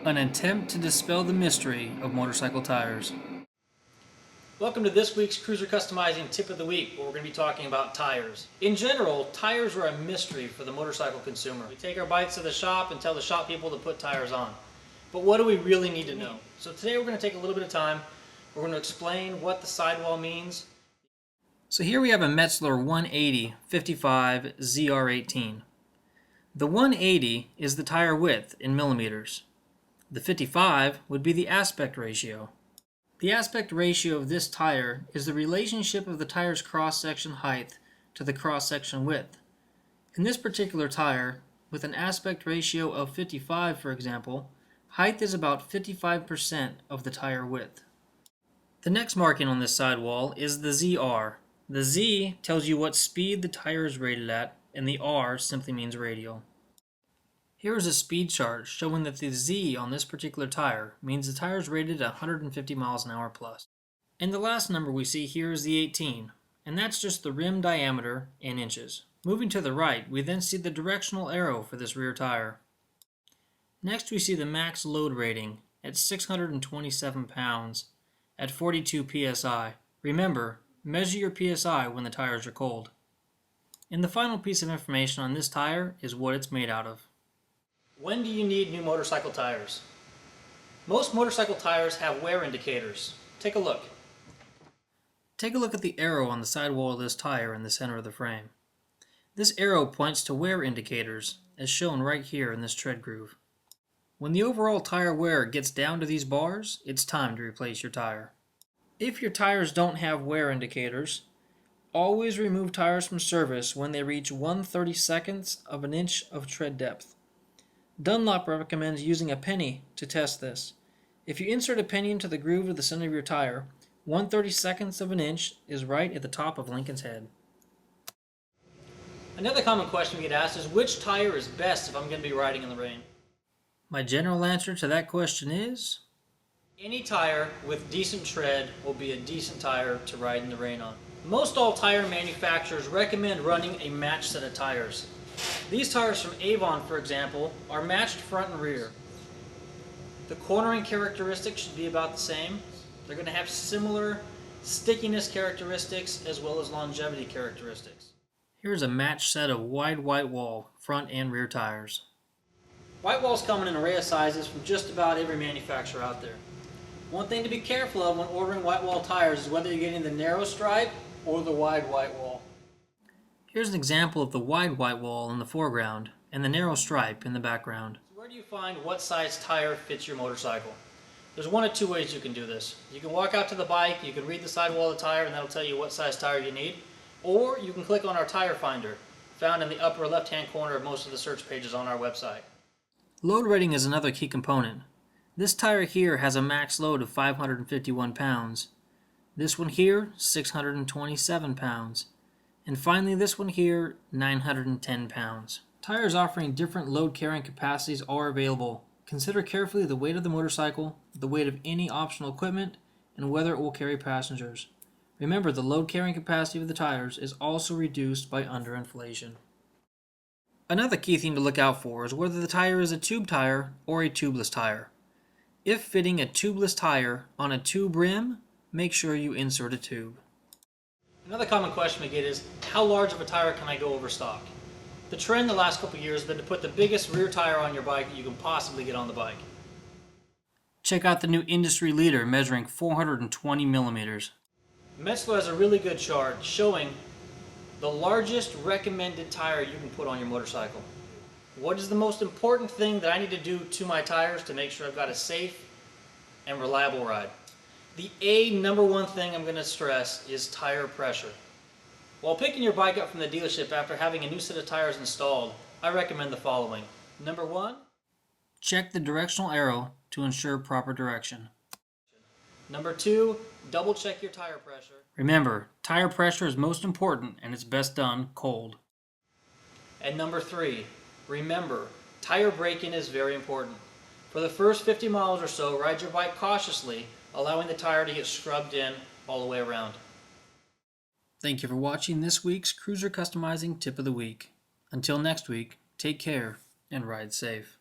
An attempt to dispel the mystery of motorcycle tires. Welcome to this week's Cruiser Customizing Tip of the Week, where we're going to be talking about tires. In general, tires are a mystery for the motorcycle consumer. We take our bikes to the shop and tell the shop people to put tires on. But what do we really need to know? So today we're going to take a little bit of time. We're going to explain what the sidewall means. So here we have a Metzeler 180 55 ZR18. The 180 is the tire width in millimeters. The 55 would be the aspect ratio. The aspect ratio of this tire is the relationship of the tire's cross-section height to the cross-section width. In this particular tire, with an aspect ratio of 55, for example, height is about 55% of the tire width. The next marking on this sidewall is the ZR. The Z tells you what speed the tire is rated at, and the R simply means radial. Here is a speed chart showing that the Z on this particular tire means the tire is rated at 150 miles an hour plus. And the last number we see here is the 18, and that's just the rim diameter in inches. Moving to the right, we then see the directional arrow for this rear tire. Next we see the max load rating at 627 pounds at 42 psi. Remember, measure your psi when the tires are cold. And the final piece of information on this tire is what it's made out of. When do you need new motorcycle tires? Most motorcycle tires have wear indicators. Take a look. Take a look at the arrow on the sidewall of this tire in the center of the frame. This arrow points to wear indicators, as shown right here in this tread groove. When the overall tire wear gets down to these bars, it's time to replace your tire. If your tires don't have wear indicators, always remove tires from service when they reach 1/32 of an inch of tread depth. Dunlop recommends using a penny to test this. If you insert a penny into the groove of the center of your tire, 1/32 of an inch is right at the top of Lincoln's head. Another common question we get asked is, which tire is best if I'm going to be riding in the rain? My general answer to that question is, any tire with decent tread will be a decent tire to ride in the rain on. Most all tire manufacturers recommend running a matched set of tires. These tires from Avon, for example, are matched front and rear. The cornering characteristics should be about the same. They're going to have similar stickiness characteristics as well as longevity characteristics. Here's a matched set of wide white wall front and rear tires. White walls come in an array of sizes from just about every manufacturer out there. One thing to be careful of when ordering white wall tires is whether you're getting the narrow stripe or the wide white wall. Here's an example of the wide white wall in the foreground and the narrow stripe in the background. So where do you find what size tire fits your motorcycle? There's one of two ways you can do this. You can walk out to the bike, you can read the sidewall of the tire, and that'll tell you what size tire you need. Or you can click on our tire finder, found in the upper left-hand corner of most of the search pages on our website. Load rating is another key component. This tire here has a max load of 551 pounds. This one here, 627 pounds. And finally this one here, 910 pounds. Tires offering different load carrying capacities are available. Consider carefully the weight of the motorcycle, the weight of any optional equipment, and whether it will carry passengers. Remember, the load carrying capacity of the tires is also reduced by underinflation. Another key thing to look out for is whether the tire is a tube tire or a tubeless tire. If fitting a tubeless tire on a tube rim, make sure you insert a tube. Another common question we get is, how large of a tire can I go over stock? The trend the last couple of years has been to put the biggest rear tire on your bike that you can possibly get on the bike. Check out the new industry leader measuring 420 millimeters. Metzeler has a really good chart showing the largest recommended tire you can put on your motorcycle. What is the most important thing that I need to do to my tires to make sure I've got a safe and reliable ride? The number one thing I'm going to stress is tire pressure. While picking your bike up from the dealership after having a new set of tires installed, I recommend the following. Number one, check the directional arrow to ensure proper direction. Number two, double check your tire pressure. Remember, tire pressure is most important and it's best done cold. And number three, remember, tire braking is very important. For the first 50 miles or so, ride your bike cautiously, allowing the tire to get scrubbed in all the way around. Thank you for watching this week's Cruiser Customizing Tip of the Week. Until next week, take care and ride safe.